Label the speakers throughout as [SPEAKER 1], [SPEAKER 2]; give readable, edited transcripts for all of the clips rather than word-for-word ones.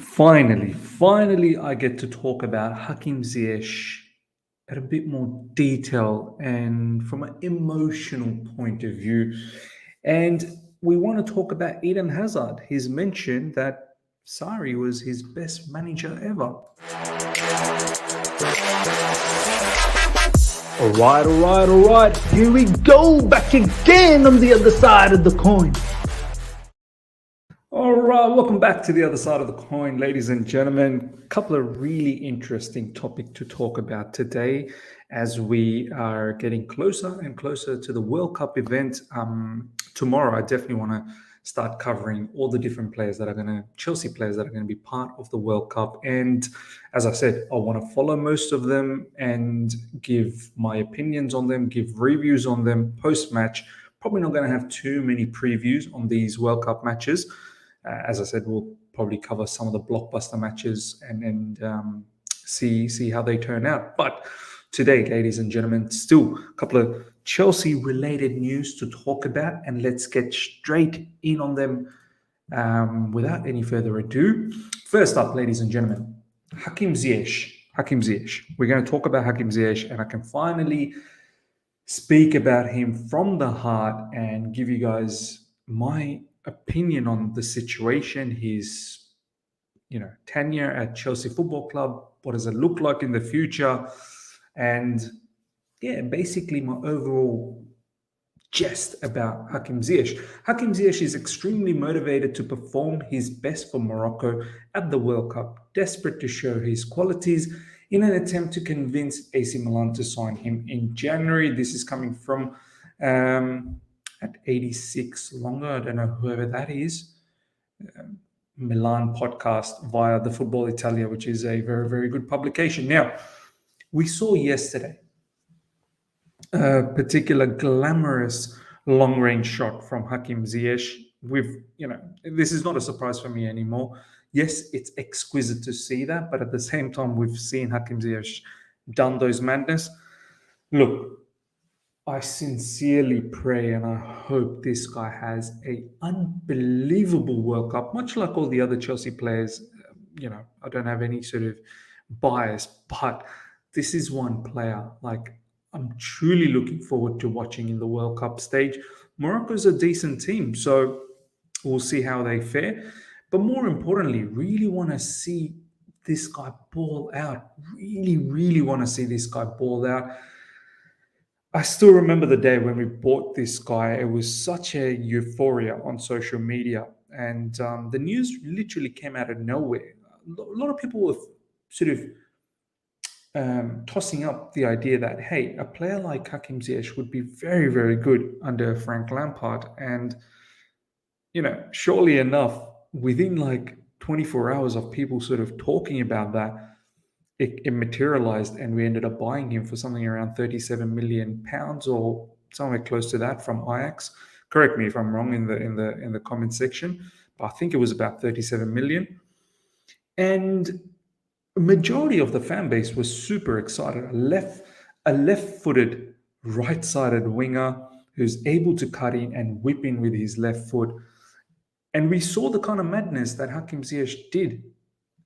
[SPEAKER 1] Finally, I get to talk about Hakim Ziyech at a bit more detail and from an emotional point of view. And we want to talk about Eden Hazard. He's mentioned that Sarri was his best manager ever.
[SPEAKER 2] All right. Here we go, back again on the other side of the coin.
[SPEAKER 1] All right, welcome back to the other side of the coin, ladies and gentlemen. A couple of really interesting topics to talk about today as we are getting closer and closer to the World Cup event. Tomorrow, I definitely want to start covering all the different Chelsea players that are going to be part of the World Cup. And as I said, I want to follow most of them and give my opinions on them, give reviews on them post-match. Probably not going to have too many previews on these World Cup matches. As I said, we'll probably cover some of the blockbuster matches and see how they turn out. But today, ladies and gentlemen, still a couple of Chelsea-related news to talk about, and let's get straight in on them without any further ado. First up, ladies and gentlemen, Hakim Ziyech. We're going to talk about Hakim Ziyech, and I can finally speak about him from the heart and give you guys my opinion on the situation, his tenure at Chelsea Football Club, what does it look like in the future, and basically my overall jest about Hakim Ziyech. Hakim Ziyech is extremely motivated to perform his best for Morocco at the World Cup, desperate to show his qualities in an attempt to convince AC Milan to sign him in January. This is coming from at 86 longer. I don't know whoever that is. Milan podcast via the Football Italia, which is a very, very good publication. Now, we saw yesterday a particular glamorous long-range shot from Hakim Ziyech. This is not a surprise for me anymore. Yes, it's exquisite to see that, but at the same time, we've seen Hakim Ziyech done those madness. Look, I sincerely pray and I hope this guy has an unbelievable World Cup, much like all the other Chelsea players. I don't have any sort of bias, but this is one player I'm truly looking forward to watching in the World Cup stage. Morocco's a decent team, so we'll see how they fare. But more importantly, really want to see this guy ball out. Really want to see this guy ball out. I still remember the day when we bought this guy. It was such a euphoria on social media. And the news literally came out of nowhere. A lot of people were sort of tossing up the idea that, hey, a player like Hakim Ziyech would be very, very good under Frank Lampard. And, surely enough, within 24 hours of people sort of talking about that, it materialized, and we ended up buying him for something around 37 million pounds or somewhere close to that from Ajax. Correct me if I'm wrong in the comment section, but I think it was about 37 million. And a majority of the fan base was super excited. A left-footed, right-sided winger who's able to cut in and whip in with his left foot. And we saw the kind of madness that Hakim Ziyech did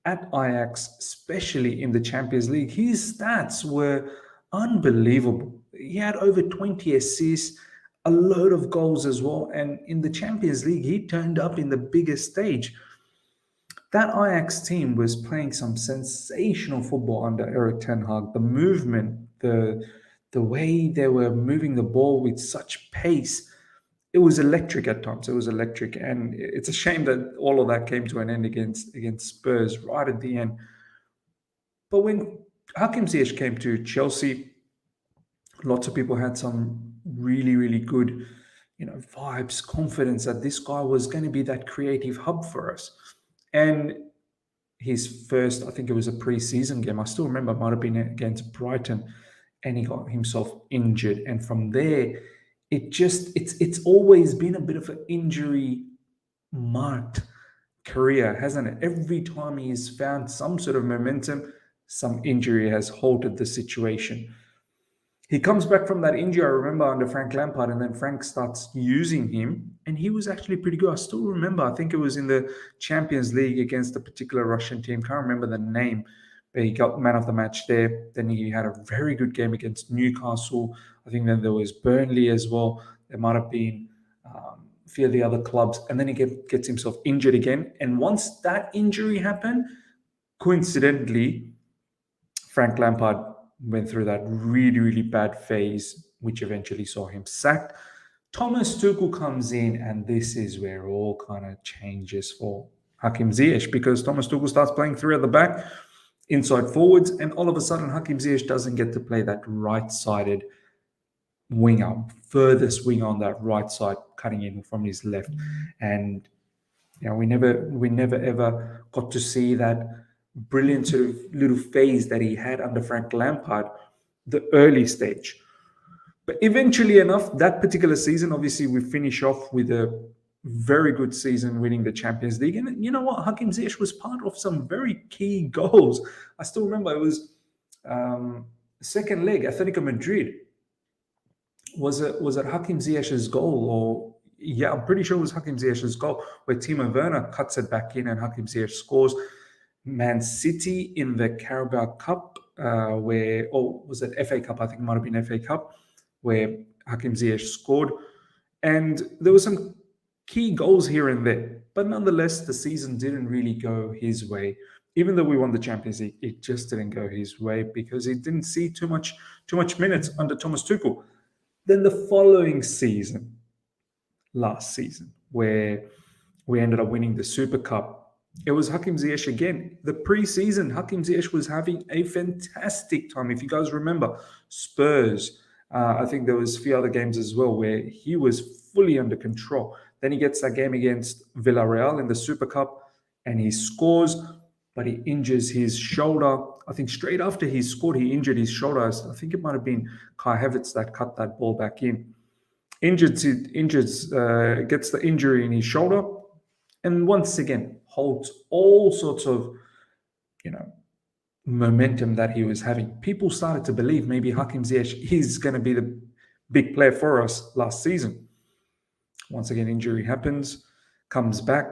[SPEAKER 1] at Ajax, especially in the Champions League. His stats were unbelievable. He had over 20 assists, a load of goals as well. And in the Champions League, he turned up in the biggest stage. That Ajax team was playing some sensational football under Erik ten Hag. The movement, the way they were moving the ball with such pace, it was electric at times. It was electric. And it's a shame that all of that came to an end against Spurs right at the end. But when Hakim Ziyech came to Chelsea, lots of people had some really, really good, vibes, confidence that this guy was going to be that creative hub for us. And his first, I think it was a pre-season game, I still remember, it might have been against Brighton, and he got himself injured. And from there, it's always been a bit of an injury marked career, hasn't it? Every time he's found some sort of momentum, some injury has halted the situation. He comes back from that injury, I remember, under Frank Lampard, and then Frank starts using him and he was actually pretty good. I still remember, I think it was in the Champions League against a particular Russian team. Can't remember the name, but he got man of the match there. Then he had a very good game against Newcastle. I think then there was Burnley as well. There might have been a few of the other clubs. And then he gets himself injured again. And once that injury happened, coincidentally, Frank Lampard went through that really, really bad phase, which eventually saw him sacked. Thomas Tuchel comes in, and this is where all kind of changes for Hakim Ziyech, because Thomas Tuchel starts playing three at the back, inside forwards, and all of a sudden Hakim Ziyech doesn't get to play that right-sided winger, furthest winger on that right side, cutting in from his left. And we never ever got to see that brilliant sort of little phase that he had under Frank Lampard, the early stage. But eventually enough, that particular season, obviously, we finish off with a very good season, winning the Champions League. And you know what? Hakim Ziyech was part of some very key goals. I still remember it was second leg, Atletico Madrid. Was it Hakim Ziyech's goal? Or yeah, I'm pretty sure it was Hakim Ziyech's goal, where Timo Werner cuts it back in and Hakim Ziyech scores. Man City in the Carabao Cup, was it FA Cup? I think it might have been FA Cup, where Hakim Ziyech scored. And there were some key goals here and there. But nonetheless, the season didn't really go his way. Even though we won the Champions League, it just didn't go his way because he didn't see too much minutes under Thomas Tuchel. Then the following season, last season, where we ended up winning the Super Cup, it was Hakim Ziyech again. The pre-season, Hakim Ziyech was having a fantastic time. If you guys remember, Spurs, I think there was a few other games as well where he was fully under control. Then he gets that game against Villarreal in the Super Cup and he scores, but he injures his shoulder. I think straight after he scored, he injured his shoulder. I think it might have been Kai Havertz that cut that ball back in. Gets the injury in his shoulder, and once again holds all sorts of, momentum that he was having. People started to believe maybe Hakim Ziyech is going to be the big player for us last season. Once again, injury happens, comes back,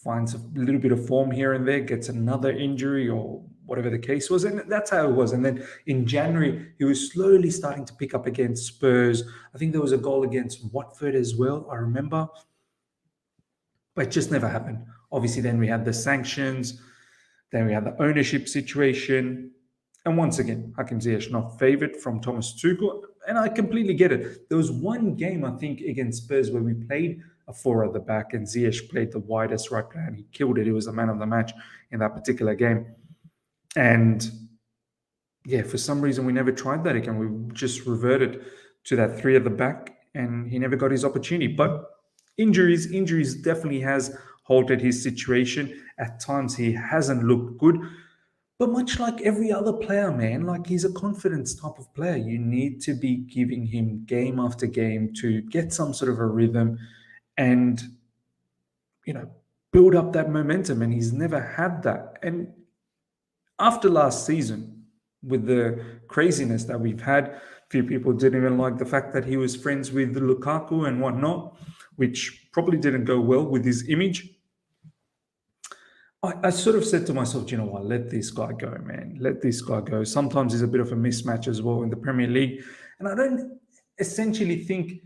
[SPEAKER 1] finds a little bit of form here and there, gets another injury or whatever the case was. And that's how it was. And then in January, he was slowly starting to pick up against Spurs. I think there was a goal against Watford as well, I remember. But it just never happened. Obviously, then we had the sanctions. Then we had the ownership situation. And once again, Hakim Ziyech not favoured from Thomas Tuchel. And I completely get it. There was one game, I think, against Spurs where we played a four at the back and Ziyech played the widest right player and he killed it. He was the man of the match in that particular game. And yeah, for some reason, we never tried that again. We just reverted to that three at the back and he never got his opportunity. But injuries definitely has halted his situation. At times, he hasn't looked good. But much like every other player, man, like he's a confidence type of player. You need to be giving him game after game to get some sort of a rhythm and, build up that momentum. And he's never had that. And after last season, with the craziness that we've had, a few people didn't even like the fact that he was friends with Lukaku and whatnot, which probably didn't go well with his image. I sort of said to myself, you know what, let this guy go, man. Let this guy go. Sometimes he's a bit of a mismatch as well in the Premier League. And I don't essentially think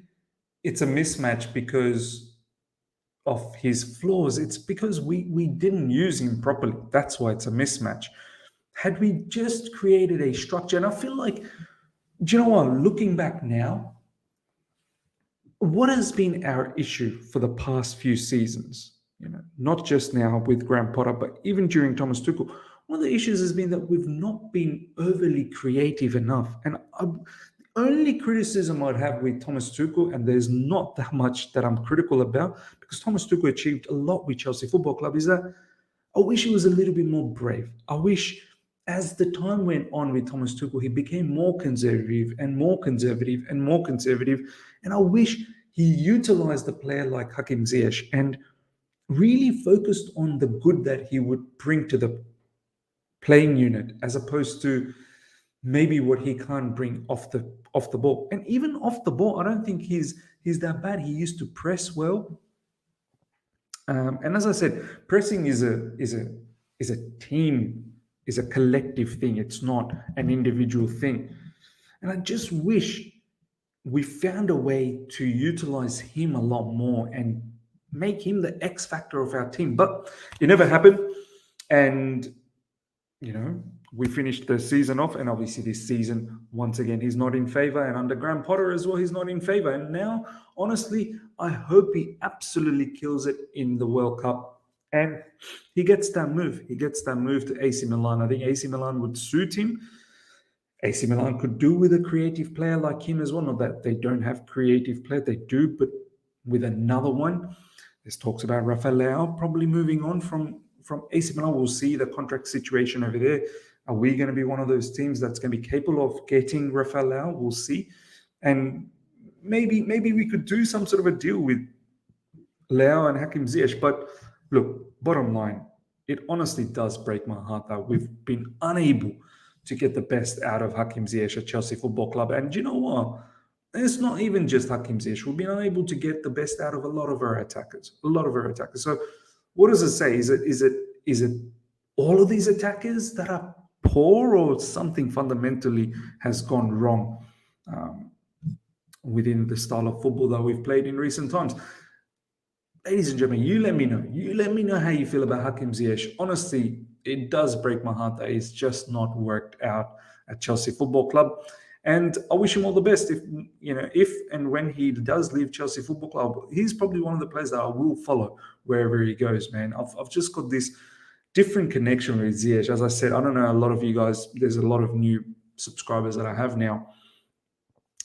[SPEAKER 1] it's a mismatch because of his flaws. It's because we didn't use him properly. That's why it's a mismatch. Had we just created a structure, and I feel like, do you know what, looking back now, what has been our issue for the past few seasons? Not just now with Graham Potter, but even during Thomas Tuchel, one of the issues has been that we've not been overly creative enough. And the only criticism I'd have with Thomas Tuchel, and there's not that much that I'm critical about, because Thomas Tuchel achieved a lot with Chelsea Football Club, is that I wish he was a little bit more brave. I wish as the time went on with Thomas Tuchel, he became more conservative and more conservative and more conservative. And I wish he utilized a player like Hakim Ziyech and really focused on the good that he would bring to the playing unit, as opposed to maybe what he can't bring off the ball. And even off the ball, I don't think he's that bad. He used to press well. And as I said, pressing is a team, is a collective thing. It's not an individual thing. And I just wish we found a way to utilize him a lot more and make him the X factor of our team. But it never happened. And we finished the season off, and obviously this season, once again, he's not in favor, and under Graham Potter as well, he's not in favor. And now, honestly, I hope he absolutely kills it in the World Cup, and he gets that move. He gets that move to AC Milan. I think AC Milan would suit him. AC Milan could do with a creative player like him as well. Not that they don't have creative players, they do, but with another one. There's talks about Rafael Leao probably moving on from AC Milan. We'll see the contract situation over there. Are we going to be one of those teams that's going to be capable of getting Rafael Leao? We'll see. And maybe we could do some sort of a deal with Leao and Hakim Ziyech. But look, bottom line, it honestly does break my heart that we've been unable to get the best out of Hakim Ziyech at Chelsea Football Club. And you know what? It's not even just Hakim Ziyech. We've been unable to get the best out of a lot of our attackers. So what does it say? Is it all of these attackers that are poor, or something fundamentally has gone wrong within the style of football that we've played in recent times? Ladies and gentlemen, you let me know. You let me know how you feel about Hakim Ziyech. Honestly, it does break my heart that he's just not worked out at Chelsea Football Club. And I wish him all the best. If and when he does leave Chelsea Football Club, he's probably one of the players that I will follow wherever he goes, man. I've just got this different connection with Ziyech. As I said, I don't know, a lot of you guys, there's a lot of new subscribers that I have now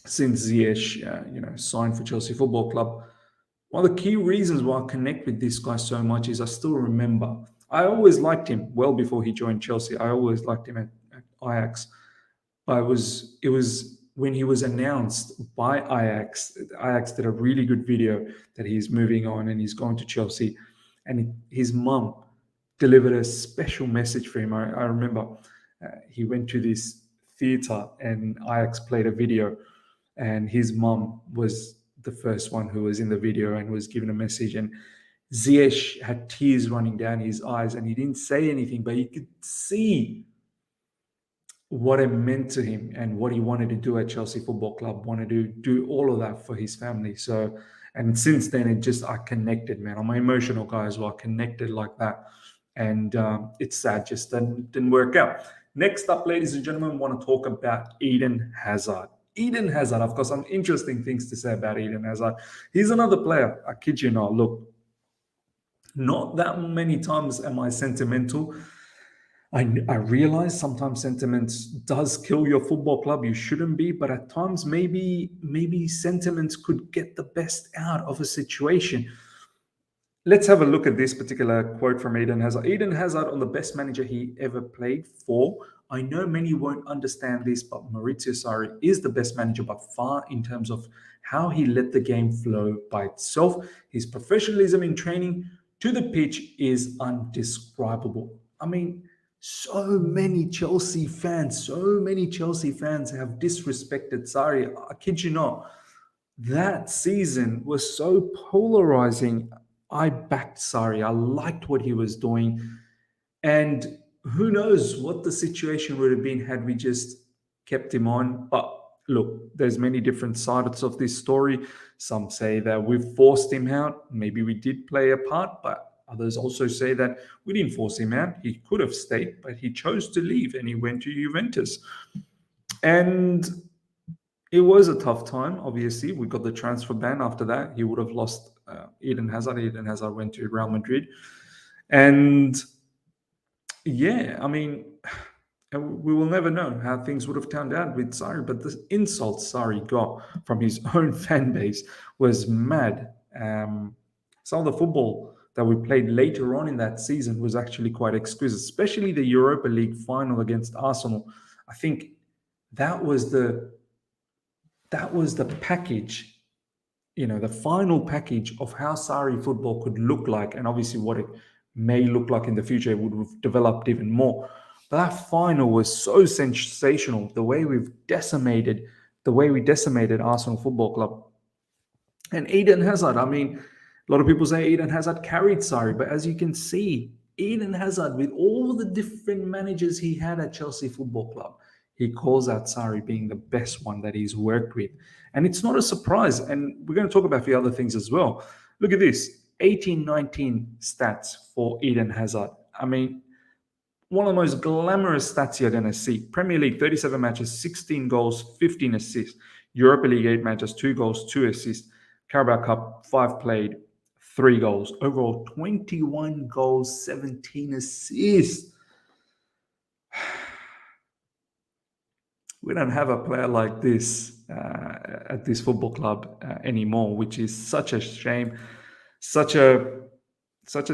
[SPEAKER 1] since Ziyech, signed for Chelsea Football Club. One of the key reasons why I connect with this guy so much is I still remember. I always liked him well before he joined Chelsea. I always liked him at Ajax. But it was when he was announced by Ajax. Ajax did a really good video that he's moving on and he's going to Chelsea. And his mum delivered a special message for him. I remember he went to this theater and Ajax played a video, and his mum was the first one who was in the video and was given a message. And Ziyech had tears running down his eyes, and he didn't say anything, but you could see what it meant to him and what he wanted to do at Chelsea Football Club, wanted to do all of that for his family. So, and since then, I connected, man. I'm an emotional guy as well. I connected like that. And it's sad, just didn't work out. Next up, ladies and gentlemen, I want to talk about Eden Hazard. Eden Hazard, I've got some interesting things to say about Eden Hazard. He's another player, I kid you not. Look, not that many times am I sentimental. I realize sometimes sentiment does kill your football club. You shouldn't be, but at times maybe sentiments could get the best out of a situation. Let's have a look at this particular quote from Eden Hazard. Eden Hazard on the best manager he ever played for. I know many won't understand this, but Maurizio Sarri is the best manager by far in terms of how he let the game flow by itself. His professionalism in training to the pitch is undescribable. I mean, so many Chelsea fans have disrespected Sarri. I kid you not. That season was so polarizing. I backed Sarri. I liked what he was doing. And who knows what the situation would have been had we just kept him on. But look, there's many different sides of this story. Some say that we forced him out. Maybe we did play a part, but others also say that we didn't force him out. He could have stayed, but he chose to leave and he went to Juventus. And it was a tough time, obviously. We got the transfer ban after that. He would have lost Eden Hazard. Eden Hazard went to Real Madrid. And yeah, I mean, we will never know how things would have turned out with Sarri, but the insults Sarri got from his own fan base was mad. Some of the football that we played later on in that season was actually quite exquisite, especially the Europa League final against Arsenal. I think that was the package, the final package of how Sarri football could look like, and obviously what it may look like in the future. It would have developed even more. But that final was so sensational. The way we decimated Arsenal Football Club. And Eden Hazard, I mean, a lot of people say Eden Hazard carried Sarri, but as you can see, Eden Hazard, with all the different managers he had at Chelsea Football Club, he calls out Sarri being the best one that he's worked with. And it's not a surprise. And we're going to talk about a few other things as well. Look at this 18-19 stats for Eden Hazard. I mean, one of the most glamorous stats you're going to see. Premier League, 37 matches, 16 goals, 15 assists. Europa League, 8 matches, 2 goals, 2 assists. Carabao Cup, 5 played, 3 goals. Overall, 21 goals, 17 assists. We don't have a player like this at this football club anymore, which is such a shame, such a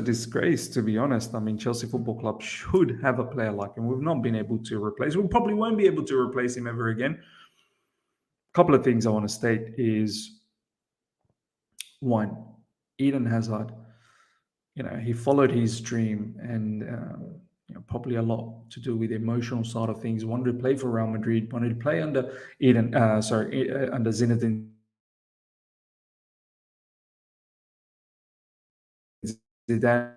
[SPEAKER 1] disgrace, to be honest. I mean, Chelsea Football Club should have a player like him. We've not been able to replace. We probably won't be able to replace him ever again. A couple of things I want to state is, one, Eden Hazard, he followed his dream, and probably a lot to do with the emotional side of things. Wanted to play for Real Madrid, wanted to play under under Zinedine Zidane.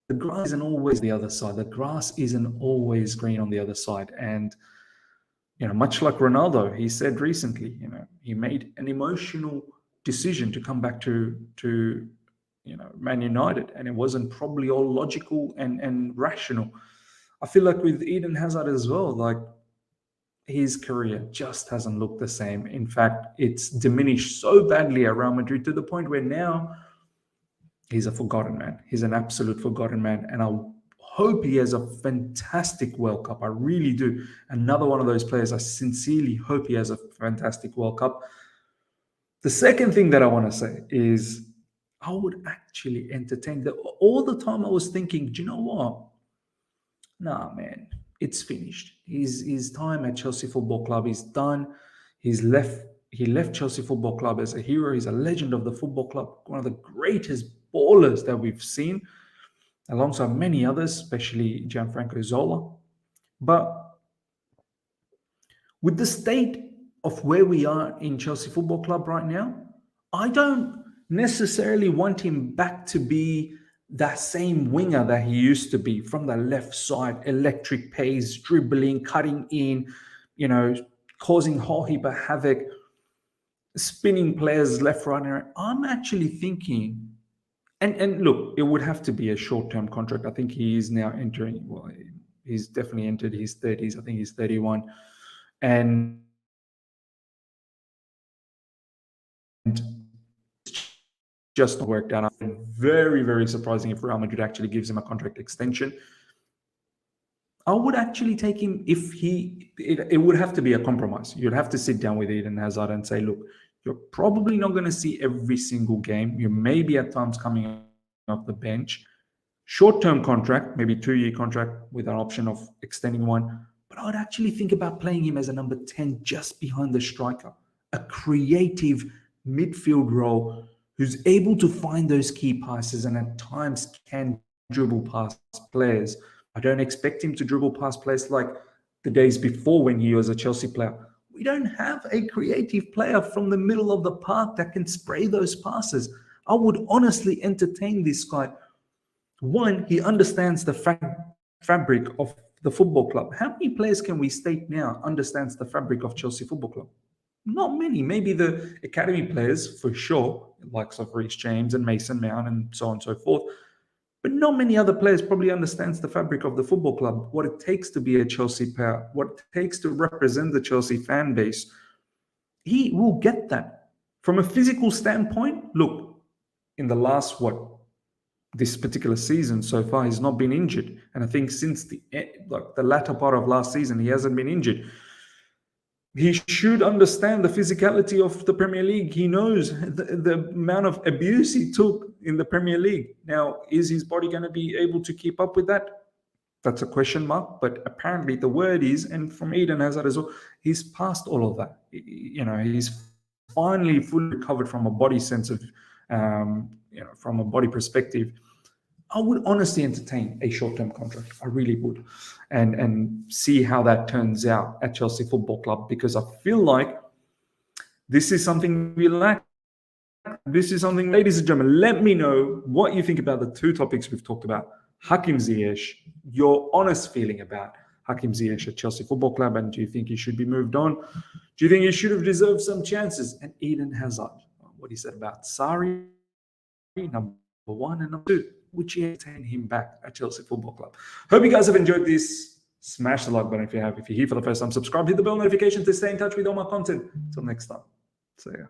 [SPEAKER 1] The grass isn't always the other side. The grass isn't always green on the other side. And, much like Ronaldo, he said recently, he made an emotional decision to come back to Man United, and it wasn't probably all logical and rational. I feel like with Eden Hazard as well, like, his career just hasn't looked the same. In fact, it's diminished so badly at Real Madrid to the point where now he's a forgotten man. He's an absolute forgotten man. And I hope he has a fantastic World Cup. I really do. Another one of those players. I sincerely hope he has a fantastic World Cup. The second thing that I want to say is, I would actually entertain that. All the time I was thinking, do you know what? Nah, man, it's finished. His time at Chelsea Football Club is done. He left Chelsea Football Club as a hero. He's a legend of the football club, one of the greatest ballers that we've seen, alongside many others, especially Gianfranco Zola. But with the state of where we are in Chelsea Football Club right now, I don't necessarily want him back to be that same winger that he used to be, from the left side, electric pace, dribbling, cutting in, causing a whole heap of havoc, spinning players left, right, and right. I'm actually thinking, and look, it would have to be a short-term contract. I think he is now entering, he's definitely entered his 30s. I think he's 31. And just not worked out. Very, very surprising if Real Madrid actually gives him a contract extension. I would actually take him if it would have to be a compromise. You'd have to sit down with Eden Hazard and say, look, you're probably not going to see every single game. You may be at times coming off the bench. Short-term contract, maybe 2-year contract with an option of extending one. But I would actually think about playing him as a number 10 just behind the striker. A creative midfield role who's able to find those key passes and at times can dribble past players. I don't expect him to dribble past players like the days before when he was a Chelsea player. We don't have a creative player from the middle of the park that can spray those passes. I would honestly entertain this guy. One, he understands the fabric of the football club. How many players can we state now understands the fabric of Chelsea Football Club? Not many. Maybe the academy players, for sure, like Reece James and Mason Mount and so on and so forth. But not many other players probably understands the fabric of the football club, what it takes to be a Chelsea player, what it takes to represent the Chelsea fan base. He will get that. From a physical standpoint, look, in the last, this particular season so far, he's not been injured. And I think since the latter part of last season, he hasn't been injured. He should understand the physicality of the Premier League. He knows the amount of abuse he took in the Premier League. Now, is his body going to be able to keep up with that? That's a question mark. But apparently the word is, and from Eden Hazard as well, he's past all of that. He's finally fully recovered from a body sense of, from a body perspective. I would honestly entertain a short-term contract. I really would, and see how that turns out at Chelsea Football Club, because I feel like this is something we lack. This is something, ladies and gentlemen, let me know what you think about the two topics we've talked about. Hakim Ziyech, your honest feeling about Hakim Ziyech at Chelsea Football Club, and do you think he should be moved on? Do you think he should have deserved some chances? And Eden Hazard, what he said about Sarri, number one, and number two, would you entertain him back at Chelsea Football Club? Hope you guys have enjoyed this. Smash the like button if you have. If you're here for the first time, subscribe, hit the bell notification to stay in touch with all my content. Until next time. See ya.